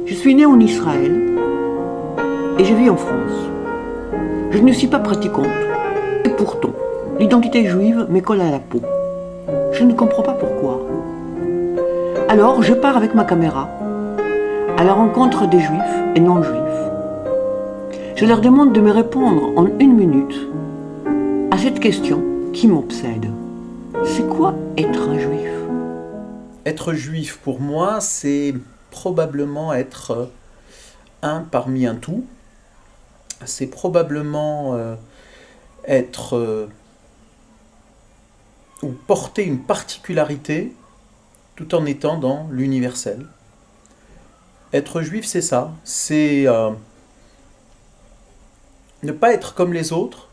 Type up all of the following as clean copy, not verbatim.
Je suis née en Israël et je vis en France. Je ne suis pas pratiquante. Et pourtant, l'identité juive me colle à la peau. Je ne comprends pas pourquoi. Alors, je pars avec ma caméra à la rencontre des juifs et non-juifs. Je leur demande de me répondre en 1 minute à cette question qui m'obsède. C'est quoi être un juif? Être juif, pour moi, c'est probablement être un parmi un tout. C'est probablement être ou porter une particularité tout en étant dans l'universel. Être juif, c'est ça. C'est ne pas être comme les autres,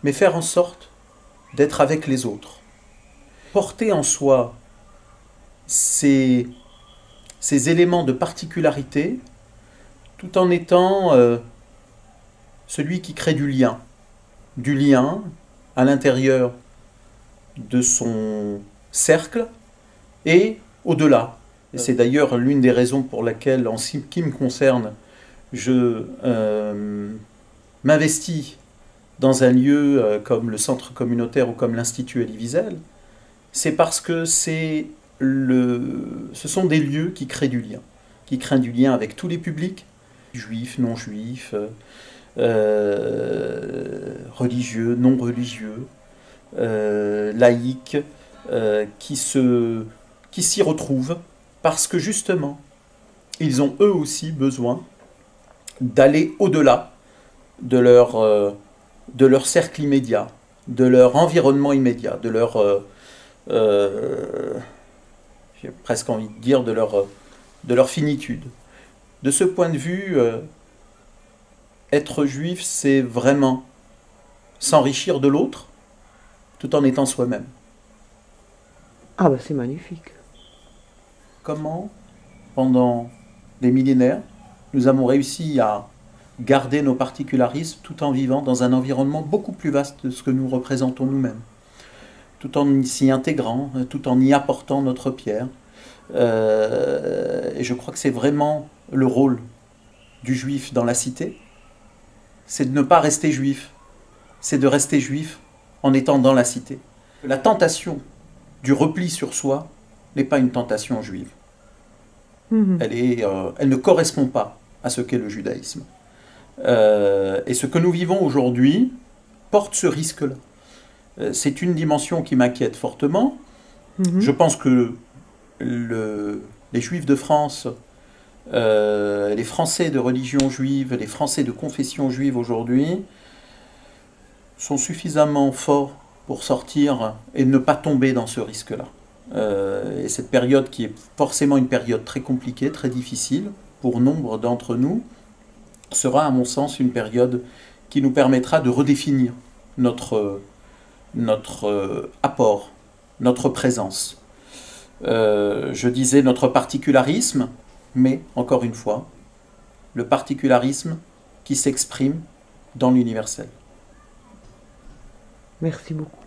mais faire en sorte d'être avec les autres. Porter en soi ces éléments de particularité, tout en étant celui qui crée du lien à l'intérieur de son cercle et au-delà. Et c'est d'ailleurs l'une des raisons pour laquelle, en ce qui me concerne, je m'investis dans un lieu comme le centre communautaire ou comme l'Institut Elie Wiesel. C'est parce que ce sont des lieux qui créent du lien avec tous les publics, juifs, non-juifs, religieux, non-religieux, laïcs, qui s'y retrouvent parce que justement, ils ont eux aussi besoin d'aller au-delà de leur cercle immédiat, de leur environnement immédiat, de leur... j'ai presque envie de dire de leur finitude. De ce point de vue, être juif, c'est vraiment s'enrichir de l'autre tout en étant soi-même. Ah bah c'est magnifique. Comment, pendant des millénaires, nous avons réussi à garder nos particularismes tout en vivant dans un environnement beaucoup plus vaste de ce que nous représentons nous-mêmes, tout en s'y intégrant, tout en y apportant notre pierre. Et je crois que c'est vraiment le rôle du juif dans la cité, c'est de ne pas rester juif, c'est de rester juif en étant dans la cité. La tentation du repli sur soi n'est pas une tentation juive. Elle ne correspond pas à ce qu'est le judaïsme. Et ce que nous vivons aujourd'hui porte ce risque-là. C'est une dimension qui m'inquiète fortement. Je pense que les Juifs de France, les Français de religion juive, les Français de confession juive aujourd'hui sont suffisamment forts pour sortir et ne pas tomber dans ce risque-là. Et cette période qui est forcément une période très compliquée, très difficile pour nombre d'entre nous, sera à mon sens une période qui nous permettra de redéfinir notre apport, notre présence. Je disais notre particularisme, mais encore une fois, le particularisme qui s'exprime dans l'universel. Merci beaucoup.